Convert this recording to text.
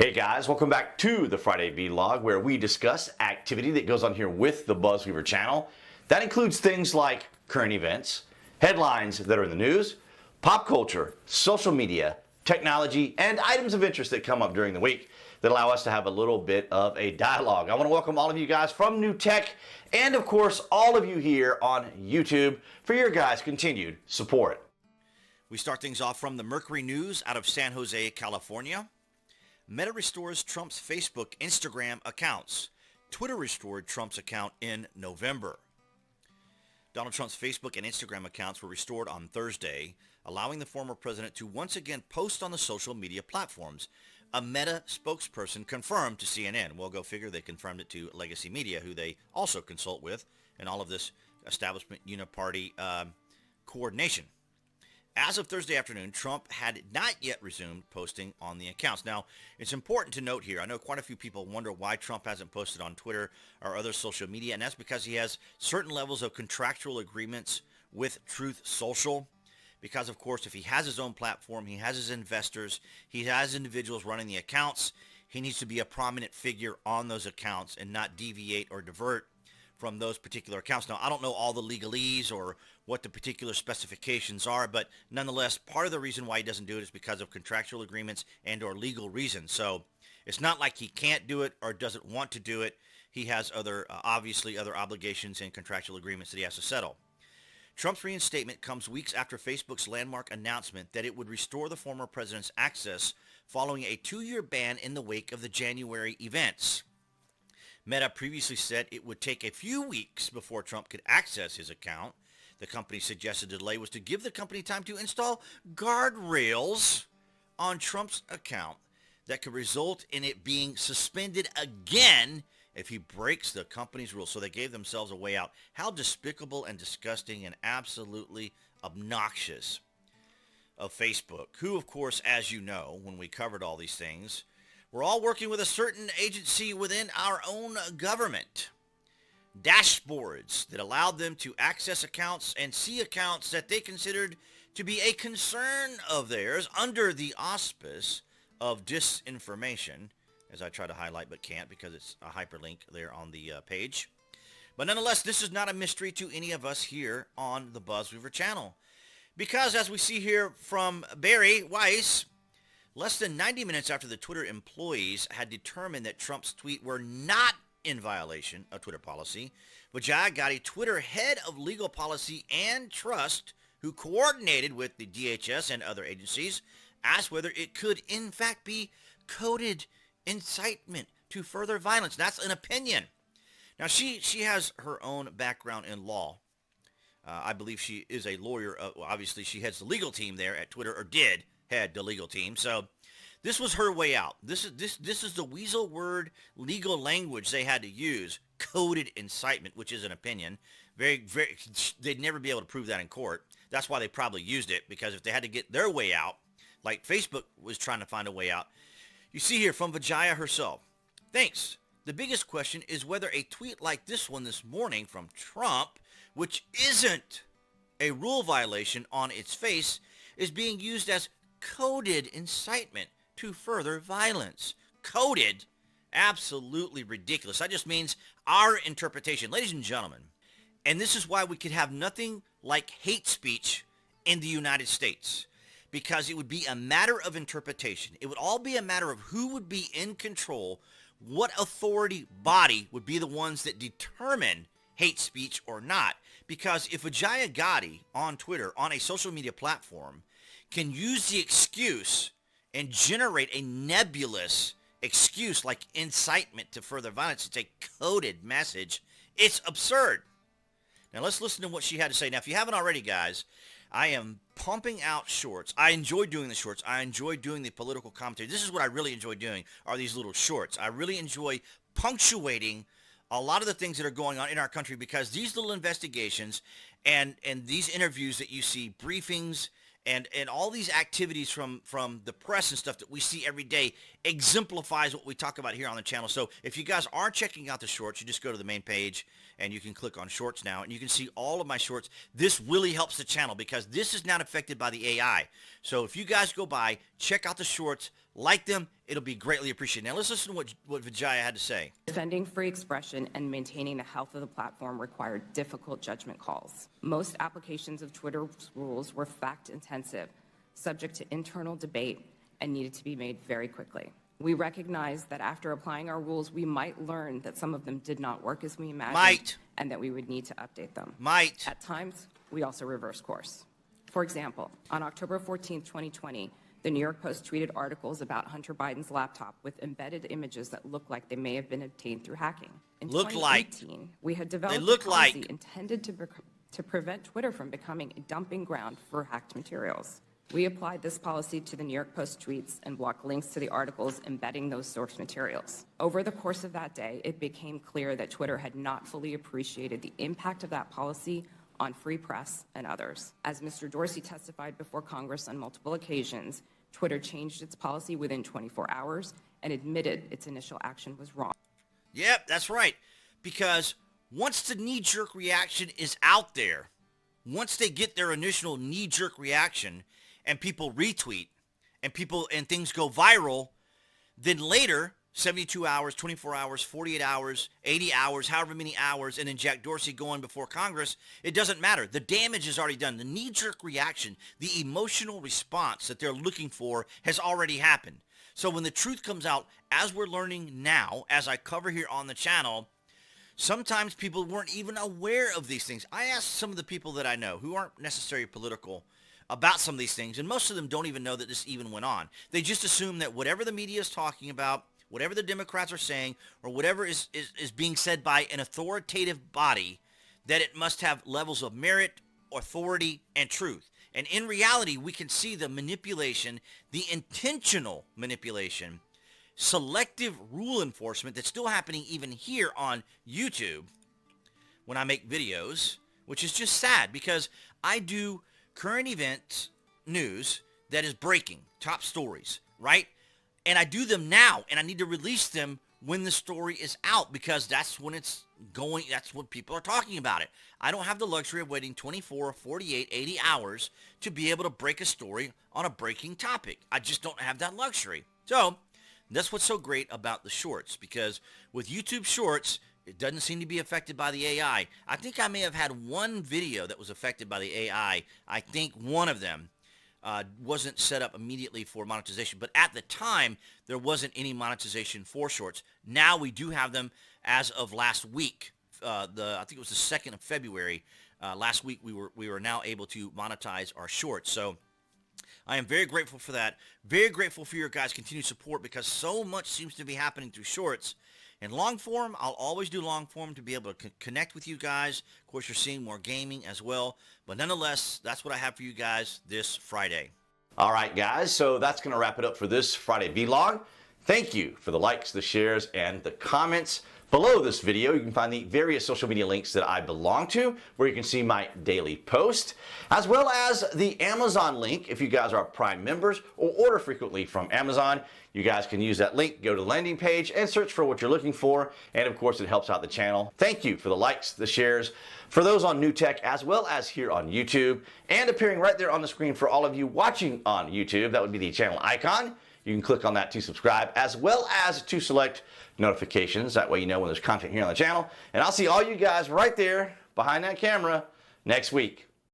Hey guys, welcome back to the Friday Vlog, where we discuss activity that goes on here with the BuzWeaver channel. That includes things like current events, headlines that are in the news, pop culture, social media, technology, and items of interest that come up during the week that allow us to have a little bit of a dialogue. I want to welcome all of you guys from New Tech and, of course, all of you here on YouTube for your guys' continued support. We start things off from the Mercury News out of San Jose, California. Meta restores Trump's Facebook, Instagram accounts. Twitter restored Trump's account in November. Donald Trump's Facebook and Instagram accounts were restored on Thursday, allowing the former president to once again post on the social media platforms. A Meta spokesperson confirmed to CNN. Well, go figure, they confirmed it to Legacy Media, who they also consult with in all of this establishment uniparty coordination. As of Thursday afternoon, Trump had not yet resumed posting on the accounts. Now, it's important to note here, I know quite a few people wonder why Trump hasn't posted on Twitter or other social media, and that's because he has certain levels of contractual agreements with Truth Social. Because, of course, if he has his own platform, he has his investors, he has individuals running the accounts, he needs to be a prominent figure on those accounts and not deviate or divert from those particular accounts. Now, I don't know all the legalese or what the particular specifications are, but nonetheless, part of the reason why he doesn't do it is because of contractual agreements and or legal reasons. So it's not like he can't do it or doesn't want to do it. He has obviously other obligations and contractual agreements that he has to settle. Trump's reinstatement comes weeks after Facebook's landmark announcement that it would restore the former president's access following a 2-year ban in the wake of the January events. Meta previously said it would take a few weeks before Trump could access his account. The company's suggested delay was to give the company time to install guardrails on Trump's account that could result in it being suspended again if he breaks the company's rules. So they gave themselves a way out. How despicable and disgusting and absolutely obnoxious of Facebook, who, of course, as you know, when we covered all these things, we're all working with a certain agency within our own government. Dashboards that allowed them to access accounts and see accounts that they considered to be a concern of theirs under the auspice of disinformation, as I try to highlight but can't because it's a hyperlink there on the page. But nonetheless, this is not a mystery to any of us here on the BuzWeaver channel. Because as we see here from Barry Weiss, less than 90 minutes after the Twitter employees had determined that Trump's tweet were not in violation of Twitter policy, Vijaya Gotti, Twitter head of legal policy and trust, who coordinated with the DHS and other agencies, asked whether it could in fact be coded incitement to further violence. That's an opinion. Now, she has her own background in law. I believe she is a lawyer. Obviously, she heads the legal team there at Twitter, or did head the legal team. So this was her way out. This is the weasel word legal language they had to use. Coded incitement, which is an opinion. They'd never be able to prove that in court. That's why they probably used it, because if they had to get their way out, like Facebook was trying to find a way out. You see here from Vijaya herself. Thanks. The biggest question is whether a tweet like this one this morning from Trump, which isn't a rule violation on its face, is being used as coded incitement to further violence. Coded? Absolutely ridiculous. That just means our interpretation. Ladies and gentlemen, and this is why we could have nothing like hate speech in the United States, because it would be a matter of interpretation. It would all be a matter of who would be in control, what authority body would be the ones that determine hate speech or not. Because if Vijaya Gotti on Twitter, on a social media platform, can use the excuse and generate a nebulous excuse like incitement to further violence, it's a coded message, it's absurd. Now let's listen to what she had to say. Now, if you haven't already, guys, I am pumping out shorts. I enjoy doing the shorts. I enjoy doing the political commentary. This is what I really enjoy doing, are these little shorts. I really enjoy punctuating a lot of the things that are going on in our country, because these little investigations and these interviews that you see, briefings, and all these activities from the press and stuff that we see every day exemplifies what we talk about here on the channel. So if you guys are checking out the shorts, you just go to the main page and you can click on shorts now, and you can see all of my shorts. This really helps the channel because this is not affected by the AI. So if you guys go by, check out the shorts, like them. It'll be greatly appreciated. Now let's listen to what Vijaya had to say. Defending free expression and maintaining the health of the platform required difficult judgment calls. Most applications of Twitter's rules were fact-intensive, subject to internal debate, and needed to be made very quickly. We recognize that after applying our rules, we might learn that some of them did not work as we imagined, and that we would need to update them. At times, we also reverse course. For example, on October 14, 2020, the New York Post tweeted articles about Hunter Biden's laptop with embedded images that looked like they may have been obtained through hacking. In 2018, we had developed a policy intended to prevent Twitter from becoming a dumping ground for hacked materials. We applied this policy to the New York Post tweets and blocked links to the articles embedding those source materials. Over the course of that day, it became clear that Twitter had not fully appreciated the impact of that policy on free press and others. As Mr. Dorsey testified before Congress on multiple occasions, Twitter changed its policy within 24 hours and admitted its initial action was wrong. Yep, that's right. Because once the knee-jerk reaction is out there, once they get their initial knee-jerk reaction and people retweet and things go viral, then later 72 hours, 24 hours, 48 hours, 80 hours, however many hours, and then Jack Dorsey going before Congress, it doesn't matter. The damage is already done. The knee-jerk reaction, the emotional response that they're looking for has already happened. So when the truth comes out, as we're learning now, as I cover here on the channel, sometimes people weren't even aware of these things. I asked some of the people that I know who aren't necessarily political about some of these things, and most of them don't even know that this even went on. They just assume that whatever the media is talking about, whatever the Democrats are saying, or whatever is being said by an authoritative body, that it must have levels of merit, authority, and truth. And in reality, we can see the manipulation, the intentional manipulation, selective rule enforcement that's still happening even here on YouTube when I make videos, which is just sad because I do current event news that is breaking, top stories, right? And I do them now, and I need to release them when the story is out because that's when it's going, that's when people are talking about it. I don't have the luxury of waiting 24, 48, 80 hours to be able to break a story on a breaking topic. I just don't have that luxury. So that's what's so great about the shorts, because with YouTube Shorts, it doesn't seem to be affected by the AI. I think I may have had one video that was affected by the AI. I think one of them wasn't set up immediately for monetization, but at the time there wasn't any monetization for shorts. Now we do have them as of last week. I think it was the 2nd of February. Last week we were now able to monetize our shorts. So I am very grateful for that. Very grateful for your guys' continued support because so much seems to be happening through shorts. And long form, I'll always do long form to be able to connect with you guys. Of course, you're seeing more gaming as well. But nonetheless, that's what I have for you guys this Friday. All right, guys. So that's going to wrap it up for this Friday vlog. Thank you for the likes, the shares, and the comments. Below this video, you can find the various social media links that I belong to, where you can see my daily post, as well as the Amazon link if you guys are Prime members or order frequently from Amazon. You guys can use that link, go to the landing page, and search for what you're looking for. And of course, it helps out the channel. Thank you for the likes, the shares, for those on New Tech, as well as here on YouTube, and appearing right there on the screen for all of you watching on YouTube. That would be the channel icon. You can click on that to subscribe, as well as to select notifications. That way you know when there's content here on the channel. And I'll see all you guys right there behind that camera next week.